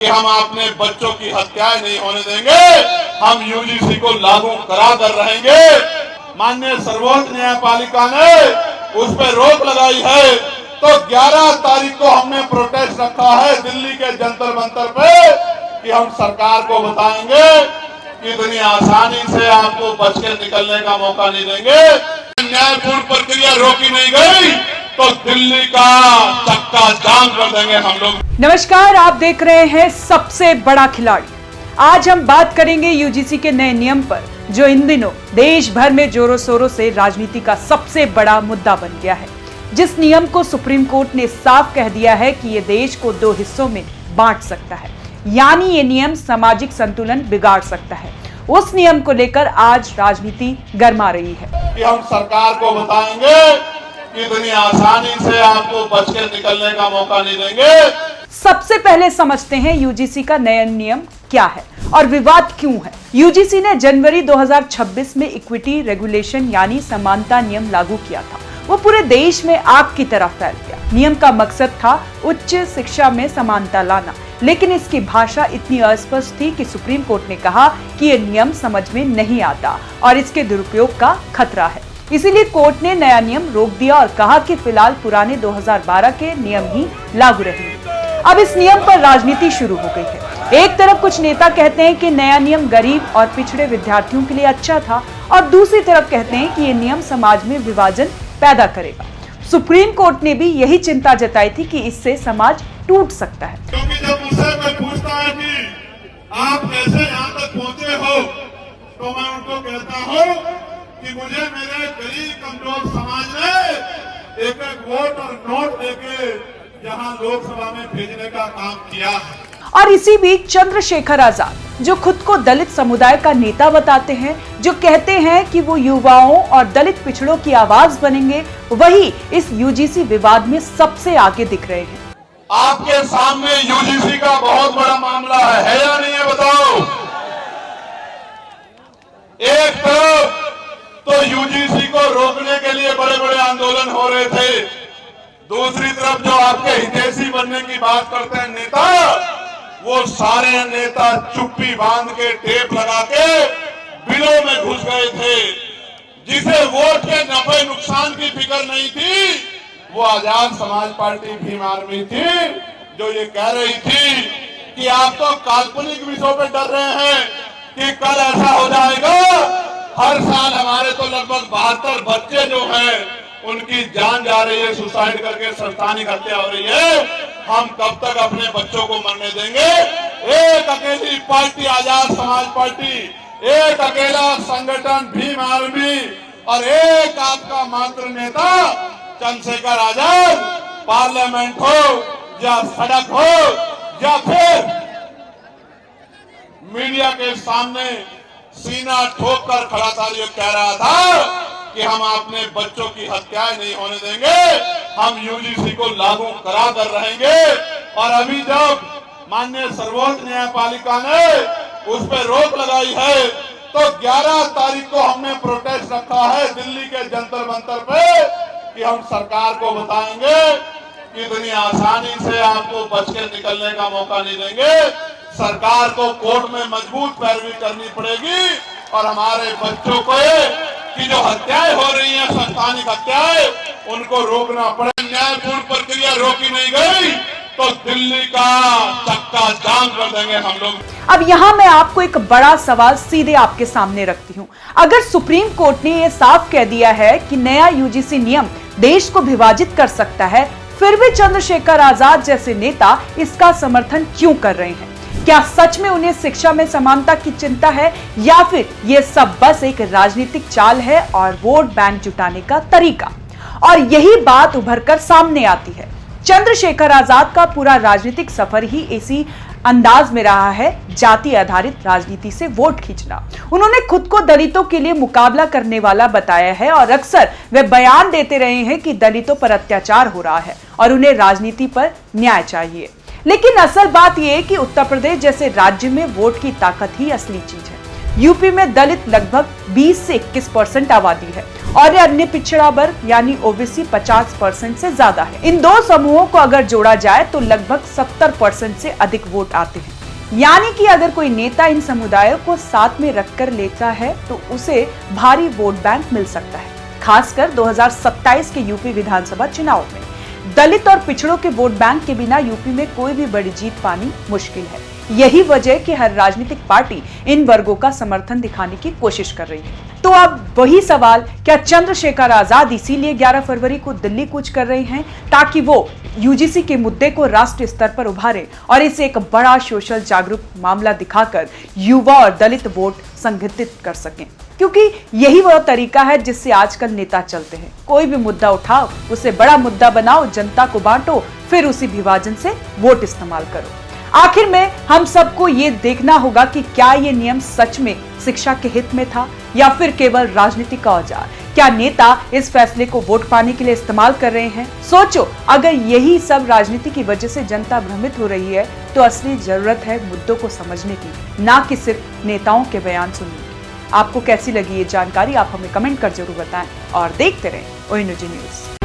कि हम अपने बच्चों की हत्याएं नहीं होने देंगे, हम यूजीसी को लागू करा कर रहेंगे। माननीय सर्वोच्च न्यायपालिका ने उस पर रोक लगाई है, तो 11 तारीख को हमने प्रोटेस्ट रखा है दिल्ली के जंतर मंतर पे कि हम सरकार को बताएंगे कि इतनी आसानी से आपको बच के निकलने का मौका नहीं देंगे। न्यायपूर्ण प्रक्रिया रोकी नहीं गई तो दिल्ली का चक्का जाम कर देंगे हम लोग। नमस्कार, आप देख रहे हैं सबसे बड़ा खिलाड़ी। आज हम बात करेंगे यूजीसी के नए नियम पर, जो इन दिनों देश भर में जोरों शोरों से राजनीति का सबसे बड़ा मुद्दा बन गया है। जिस नियम को सुप्रीम कोर्ट ने साफ कह दिया है कि ये देश को 2 हिस्सों में बांट सकता है, यानी ये नियम सामाजिक संतुलन बिगाड़ सकता है। उस नियम को लेकर आज राजनीति गर्मा रही है कि हम सरकार को बताएंगे कि इतनी आसानी से आपको बच के निकलने का मौका नहीं देंगे। सबसे पहले समझते हैं यूजीसी का नया नियम क्या है और विवाद क्यों है। यूजीसी ने जनवरी 2026 में इक्विटी रेगुलेशन यानी समानता नियम लागू किया था। वो पूरे देश में आग की तरह फैल गया। नियम का मकसद था उच्च शिक्षा में समानता लाना, लेकिन इसकी भाषा इतनी अस्पष्ट थी कि सुप्रीम कोर्ट ने कहा कि ये नियम समझ में नहीं आता और इसके दुरुपयोग का खतरा है। इसीलिए कोर्ट ने नया नियम रोक दिया और कहा कि फिलहाल पुराने 2012 के नियम ही लागू रहेंगे। अब इस नियम पर राजनीति शुरू हो गई है। एक तरफ कुछ नेता कहते हैं कि नया नियम गरीब और पिछड़े विद्यार्थियों के लिए अच्छा था, और दूसरी तरफ कहते हैं कि ये नियम समाज में विभाजन पैदा करेगा। सुप्रीम कोर्ट ने भी यही चिंता जताई थी कि इससे समाज टूट सकता है। क्योंकि जब मुझसे कोई पूछता है कि आप कैसे यहाँ तक पहुँचे हो, तो मैं उनको कहता हूँ कि मुझे मेरे गरीब कमजोर समाज ने एक वोट और नोट देके यहाँ लोकसभा में भेजने का काम किया है। और इसी बीच चंद्रशेखर आजाद, जो खुद को दलित समुदाय का नेता बताते हैं, जो कहते हैं कि वो युवाओं और दलित पिछड़ों की आवाज बनेंगे, वही इस यूजीसी विवाद में सबसे आगे दिख रहे हैं। आपके सामने यूजीसी का बहुत बड़ा मामला है या नहीं है, बताओ। एक तरफ तो यूजीसी को रोकने के लिए बड़े बड़े आंदोलन हो रहे थे, दूसरी तरफ जो आपके हितैषी बनने की बात करते हैं नेता, वो सारे नेता चुप्पी बांध के टेप लगा के बिलों में घुस गए थे। जिसे वोट के नफे नुकसान की फिक्र नहीं थी, वो आजाद समाज पार्टी भीम आर्मी थी, जो ये कह रही थी कि आप तो काल्पनिक विषयों पे डर रहे हैं कि कल ऐसा हो जाएगा। हर साल हमारे तो लगभग 72 बच्चे जो हैं उनकी जान जा रही है, सुसाइड करके संस्थानिक हत्या हो रही है। हम कब तक अपने बच्चों को मरने देंगे? एक अकेली पार्टी आजाद समाज पार्टी, एक अकेला संगठन भीम आर्मी और एक आपका मात्र नेता चंद्रशेखर आजाद, पार्लियामेंट हो या सड़क हो या फिर मीडिया के सामने सीना ठोक कर खड़ा था, ये कह रहा था कि हम अपने बच्चों की हत्याएं नहीं होने देंगे, हम यूजीसी को लागू करा कर रहेंगे। और अभी जब माननीय सर्वोच्च न्यायपालिका ने उस पर रोक लगाई है, तो 11 तारीख को हमने प्रोटेस्ट रखा है दिल्ली के जंतर मंतर पे कि हम सरकार को बताएंगे कि इतनी आसानी से आपको बच के निकलने का मौका नहीं देंगे। सरकार को कोर्ट में मजबूत पैरवी करनी पड़ेगी और हमारे बच्चों को की जो हत्याएं हो रही हैं, संस्थानिक हत्याएं, उनको रोकना पड़े। न्यायपूर्ण प्रक्रिया रोकी नहीं गई तो दिल्ली का चक्का जाम कर देंगे हम लोग। अब यहाँ मैं आपको एक बड़ा सवाल सीधे आपके सामने रखती हूँ। अगर सुप्रीम कोर्ट ने ये साफ कह दिया है कि नया यूजीसी नियम देश को विभाजित कर सकता है, फिर भी चंद्रशेखर आजाद जैसे नेता इसका समर्थन क्यों कर रहे हैं? क्या सच में उन्हें शिक्षा में समानता की चिंता है, या फिर ये सब बस एक राजनीतिक चाल है और वोट बैंक जुटाने का तरीका? और यही बात उभरकर सामने आती है। चंद्रशेखर आजाद का पूरा राजनीतिक सफर ही इसी अंदाज में रहा है, जाति आधारित राजनीति से वोट खींचना। उन्होंने खुद को दलितों के लिए मुकाबला करने वाला बताया है और अक्सर वे बयान देते रहे हैं कि दलितों पर अत्याचार हो रहा है और उन्हें राजनीति पर न्याय चाहिए। लेकिन असल बात यह है कि उत्तर प्रदेश जैसे राज्य में वोट की ताकत ही असली चीज है। यूपी में दलित लगभग 20 से 21% आबादी है और अन्य पिछड़ा वर्ग यानी ओबीसी 50% से ज्यादा है। इन दो समूहों को अगर जोड़ा जाए तो लगभग 70% से अधिक वोट आते हैं। यानी कि अगर कोई नेता इन समुदायों को साथ में रखकर लेता है तो उसे भारी वोट बैंक मिल सकता है। खासकर 2027 के यूपी विधानसभा चुनाव में दलित और पिछड़ों के वोट बैंक के बिना यूपी में कोई भी बड़ी जीत पानी मुश्किल है। यही वजह कि हर राजनीतिक पार्टी इन वर्गों का समर्थन दिखाने की कोशिश कर रही है। तो अब वही सवाल, क्या चंद्रशेखर आजाद इसीलिए 11 फरवरी को दिल्ली कूच कर रहे हैं ताकि वो यूजीसी के मुद्दे को राष्ट्रीय स्तर पर उभारे और इसे एक बड़ा सोशल जागरूक मामला दिखाकर युवा और दलित वोट संगठित कर सकें? क्योंकि यही वह तरीका है जिससे आजकल नेता चलते हैं। कोई भी मुद्दा उठाओ, उसे बड़ा मुद्दा बनाओ, जनता को बांटो, फिर उसी विभाजन से वोट इस्तेमाल करो। आखिर में हम सबको ये देखना होगा कि क्या ये नियम सच में शिक्षा के हित में था या फिर केवल राजनीतिक का औजार। क्या नेता इस फैसले को वोट पाने के लिए इस्तेमाल कर रहे हैं? सोचो, अगर यही सब राजनीति की वजह से जनता भ्रमित हो रही है तो असली जरूरत है मुद्दों को समझने की, ना कि सिर्फ नेताओं के बयान सुनने की। आपको कैसी लगी ये जानकारी? आप हमें कमेंट कर जरूर बताएं और देखते रहें ओएनजी न्यूज।